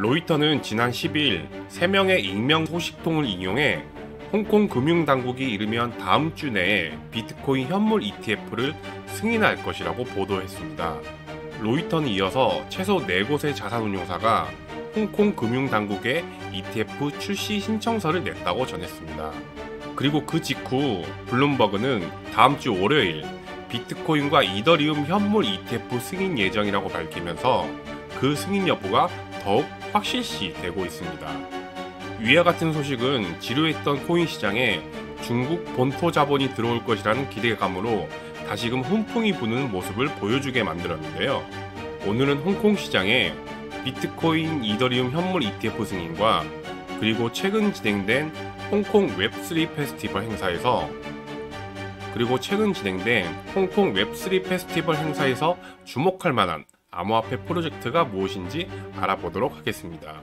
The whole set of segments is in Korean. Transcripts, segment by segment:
로이터는 지난 12일 3명의 익명 소식통을 인용해 홍콩 금융당국이 이르면 다음 주 내에 비트코인 현물 ETF를 승인할 것이라고 보도했습니다. 로이터는 이어서 최소 4곳의 자산운용사가 홍콩 금융당국에 ETF 출시 신청서를 냈다고 전했습니다. 그리고 그 직후 블룸버그는 다음 주 월요일 비트코인과 이더리움 현물 ETF 승인 예정이라고 밝히면서 그 승인 여부가 더욱 확실시되고 있습니다. 위와 같은 소식은 지루했던 코인 시장에 중국 본토 자본이 들어올 것이라는 기대감으로 다시금 훈풍이 부는 모습을 보여주게 만들었는데요. 오늘은 홍콩 시장에 비트코인, 이더리움 현물 ETF 승인과 그리고 최근 진행된 홍콩 웹3 페스티벌 행사에서 주목할 만한 암호화폐 프로젝트가 무엇인지 알아보도록 하겠습니다.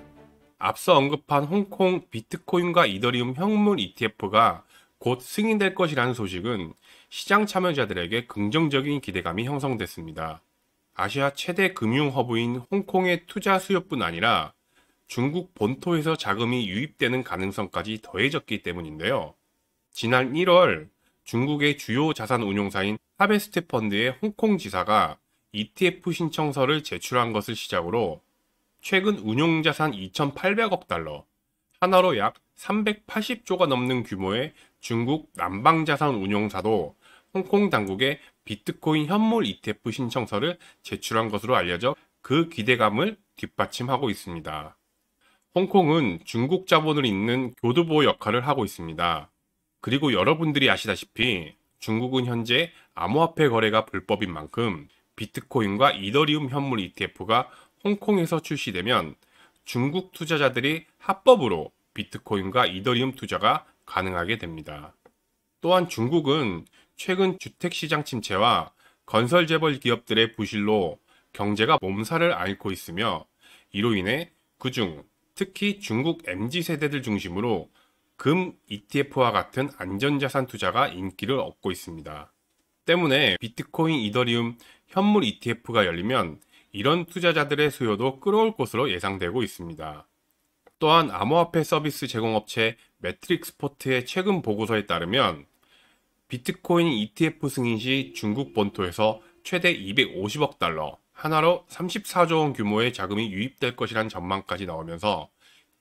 앞서 언급한 홍콩 비트코인과 이더리움 현물 ETF가 곧 승인될 것이라는 소식은 시장 참여자들에게 긍정적인 기대감이 형성됐습니다. 아시아 최대 금융 허브인 홍콩의 투자 수요뿐 아니라 중국 본토에서 자금이 유입되는 가능성까지 더해졌기 때문인데요. 지난 1월 중국의 주요 자산 운용사인 하베스트 펀드의 홍콩 지사가 ETF 신청서를 제출한 것을 시작으로 최근 운용자산 2,800억 달러, 하나로 약 380조가 넘는 규모의 중국 남방자산 운용사도 홍콩 당국에 비트코인 현물 ETF 신청서를 제출한 것으로 알려져 그 기대감을 뒷받침하고 있습니다. 홍콩은 중국 자본을 잇는 교두보 역할을 하고 있습니다. 그리고 여러분들이 아시다시피 중국은 현재 암호화폐 거래가 불법인 만큼 비트코인과 이더리움 현물 ETF가 홍콩에서 출시되면 중국 투자자들이 합법으로 비트코인과 이더리움 투자가 가능하게 됩니다. 또한 중국은 최근 주택시장 침체와 건설재벌 기업들의 부실로 경제가 몸살을 앓고 있으며 이로 인해 그중 특히 중국 MZ세대들 중심으로 금 ETF와 같은 안전자산 투자가 인기를 얻고 있습니다. 때문에 비트코인, 이더리움 현물 ETF가 열리면 이런 투자자들의 수요도 끌어올 것으로 예상되고 있습니다. 또한 암호화폐 서비스 제공업체 매트릭스포트의 최근 보고서에 따르면 비트코인 ETF 승인 시 중국 본토에서 최대 250억 달러, 하나로 34조 원 규모의 자금이 유입될 것이란 전망까지 나오면서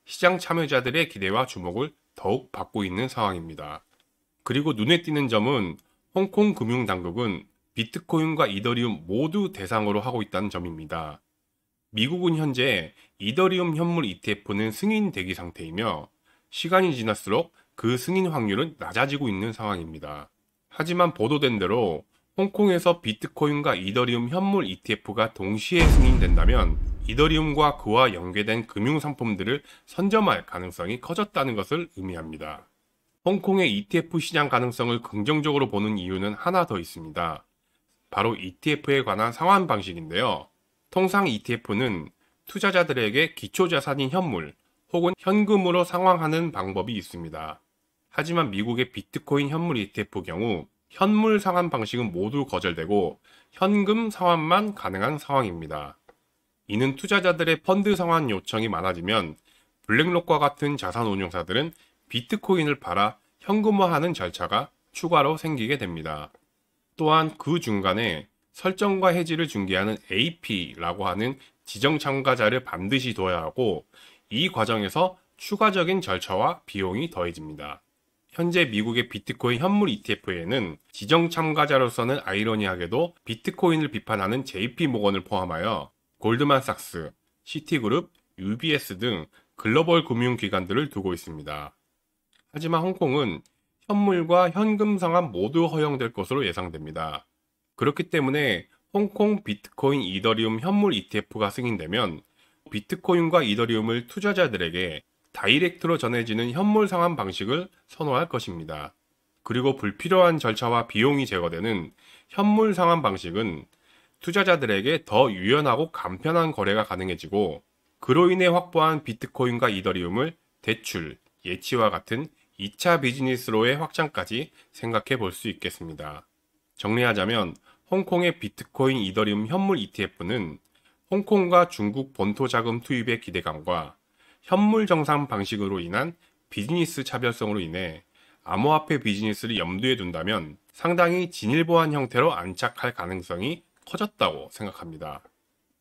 시장 참여자들의 기대와 주목을 더욱 받고 있는 상황입니다. 그리고 눈에 띄는 점은 홍콩 금융당국은 비트코인과 이더리움 모두 대상으로 하고 있다는 점입니다. 미국은 현재 이더리움 현물 ETF는 승인 대기 상태이며 시간이 지날수록 그 승인 확률은 낮아지고 있는 상황입니다. 하지만 보도된 대로 홍콩에서 비트코인과 이더리움 현물 ETF가 동시에 승인된다면 이더리움과 그와 연계된 금융상품들을 선점할 가능성이 커졌다는 것을 의미합니다. 홍콩의 ETF 시장 가능성을 긍정적으로 보는 이유는 하나 더 있습니다. 바로 ETF에 관한 상환 방식인데요. 통상 ETF는 투자자들에게 기초자산인 현물 혹은 현금으로 상환하는 방법이 있습니다. 하지만 미국의 비트코인 현물 ETF 경우 현물 상환 방식은 모두 거절되고 현금 상환만 가능한 상황입니다. 이는 투자자들의 펀드 상환 요청이 많아지면 블랙록과 같은 자산 운용사들은 비트코인을 팔아 현금화하는 절차가 추가로 생기게 됩니다. 또한 그 중간에 설정과 해지를 중개하는 AP라고 하는 지정 참가자를 반드시 둬야 하고 이 과정에서 추가적인 절차와 비용이 더해집니다. 현재 미국의 비트코인 현물 ETF에는 지정 참가자로서는 아이러니하게도 비트코인을 비판하는 JP모건을 포함하여 골드만삭스, 시티그룹, UBS 등 글로벌 금융기관들을 두고 있습니다. 하지만 홍콩은 현물과 현금 상환 모두 허용될 것으로 예상됩니다. 그렇기 때문에 홍콩 비트코인 이더리움 현물 ETF가 승인되면 비트코인과 이더리움을 투자자들에게 다이렉트로 전해지는 현물 상환 방식을 선호할 것입니다. 그리고 불필요한 절차와 비용이 제거되는 현물 상환 방식은 투자자들에게 더 유연하고 간편한 거래가 가능해지고 그로 인해 확보한 비트코인과 이더리움을 대출, 예치와 같은 2차 비즈니스로의 확장까지 생각해 볼 수 있겠습니다. 정리하자면 홍콩의 비트코인, 이더리움 현물 ETF는 홍콩과 중국 본토 자금 투입의 기대감과 현물 정산 방식으로 인한 비즈니스 차별성으로 인해 암호화폐 비즈니스를 염두에 둔다면 상당히 진일보한 형태로 안착할 가능성이 커졌다고 생각합니다.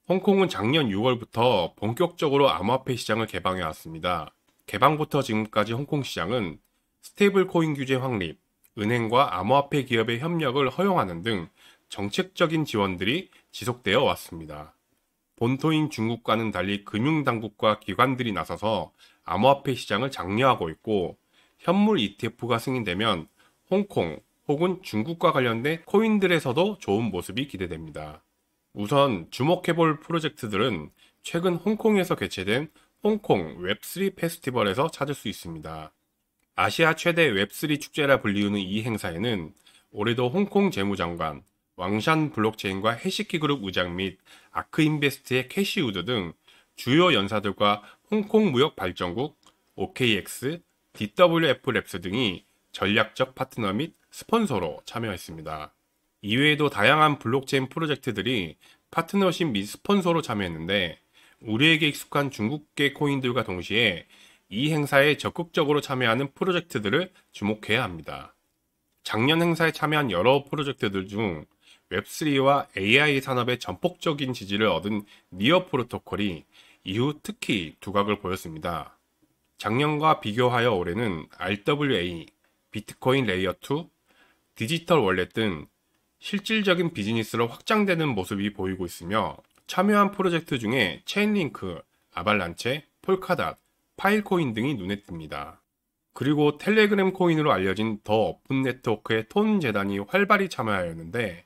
홍콩은 작년 6월부터 본격적으로 암호화폐 시장을 개방해 왔습니다. 개방부터 지금까지 홍콩 시장은 스테이블 코인 규제 확립, 은행과 암호화폐 기업의 협력을 허용하는 등 정책적인 지원들이 지속되어 왔습니다. 본토인 중국과는 달리 금융당국과 기관들이 나서서 암호화폐 시장을 장려하고 있고, 현물 ETF가 승인되면 홍콩 혹은 중국과 관련된 코인들에서도 좋은 모습이 기대됩니다. 우선 주목해볼 프로젝트들은 최근 홍콩에서 개최된 홍콩 웹3 페스티벌에서 찾을 수 있습니다. 아시아 최대 웹3 축제라 불리우는 이 행사에는 올해도 홍콩 재무장관, 왕샨 블록체인과 해시키 그룹 의장 및 아크인베스트의 캐시 우드 등 주요 연사들과 홍콩 무역발전국, OKX, DWF 랩스 등이 전략적 파트너 및 스폰서로 참여했습니다. 이외에도 다양한 블록체인 프로젝트들이 파트너십 및 스폰서로 참여했는데, 우리에게 익숙한 중국계 코인들과 동시에 이 행사에 적극적으로 참여하는 프로젝트들을 주목해야 합니다. 작년 행사에 참여한 여러 프로젝트들 중 웹3와 AI 산업의 전폭적인 지지를 얻은 니어 프로토콜이 이후 특히 두각을 보였습니다. 작년과 비교하여 올해는 RWA, 비트코인 레이어2, 디지털 월렛 등 실질적인 비즈니스로 확장되는 모습이 보이고 있으며, 참여한 프로젝트 중에 체인링크, 아발란체, 폴카닷, 파일코인 등이 눈에 띕니다. 그리고 텔레그램 코인으로 알려진 더 오픈 네트워크의 톤 재단이 활발히 참여하였는데,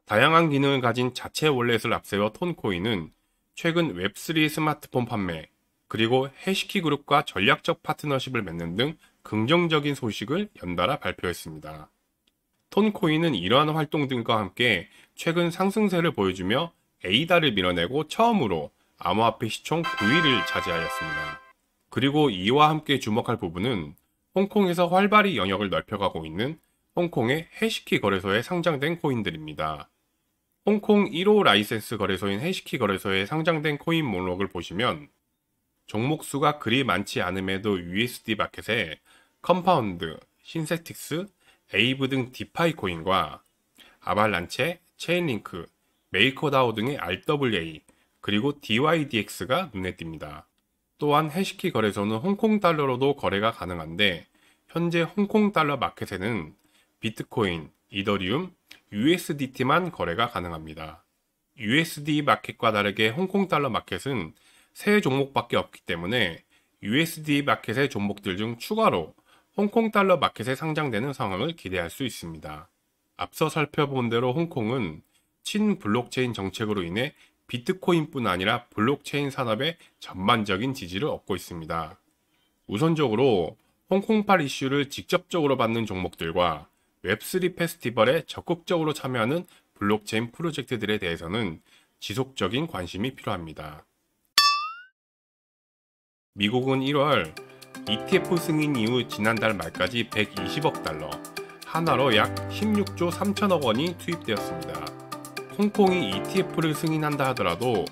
다양한 기능을 가진 자체 월렛을 앞세워 톤코인은 최근 웹3 스마트폰 판매, 그리고 해시키 그룹과 전략적 파트너십을 맺는 등 긍정적인 소식을 연달아 발표했습니다. 톤코인은 이러한 활동들과 함께 최근 상승세를 보여주며 에이다를 밀어내고 처음으로 암호화폐 시총 9위를 차지하였습니다. 그리고 이와 함께 주목할 부분은 홍콩에서 활발히 영역을 넓혀가고 있는 홍콩의 해시키 거래소에 상장된 코인들입니다. 홍콩 1호 라이센스 거래소인 해시키 거래소에 상장된 코인 목록을 보시면 종목 수가 그리 많지 않음에도 USD 마켓에 컴파운드, 신세틱스, 에이브 등 디파이 코인과 아발란체, 체인링크, 메이커다오 등의 RWA, 그리고 DYDX가 눈에 띕니다. 또한 해시키 거래소는 홍콩 달러로도 거래가 가능한데, 현재 홍콩 달러 마켓에는 비트코인, 이더리움, USDT만 거래가 가능합니다. USD 마켓과 다르게 홍콩 달러 마켓은 세 종목밖에 없기 때문에 USD 마켓의 종목들 중 추가로 홍콩 달러 마켓에 상장되는 상황을 기대할 수 있습니다. 앞서 살펴본 대로 홍콩은 친 블록체인 정책으로 인해 비트코인뿐 아니라 블록체인 산업의 전반적인 지지를 얻고 있습니다. 우선적으로 홍콩팔 이슈를 직접적으로 받는 종목들과 웹3 페스티벌에 적극적으로 참여하는 블록체인 프로젝트들에 대해서는 지속적인 관심이 필요합니다. 미국은 1월 ETF 승인 이후 지난달 말까지 120억 달러, 하나로 약 16조 3천억 원이 투입되었습니다. 홍콩이 ETF를 승인한다 하더라도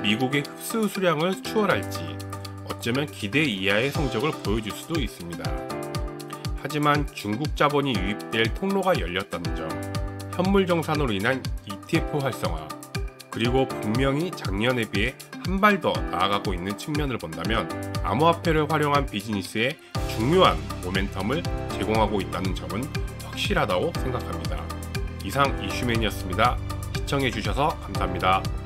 미국의 흡수 수량을 추월할지 어쩌면 기대 이하의 성적을 보여줄 수도 있습니다. 하지만 중국 자본이 유입될 통로가 열렸다는 점, 현물 정산으로 인한 ETF 활성화, 그리고 분명히 작년에 비해 한 발 더 나아가고 있는 측면을 본다면 암호화폐를 활용한 비즈니스에 중요한 모멘텀을 제공하고 있다는 점은 확실하다고 생각합니다. 이상 이슈맨이었습니다. 시청해주셔서 감사합니다.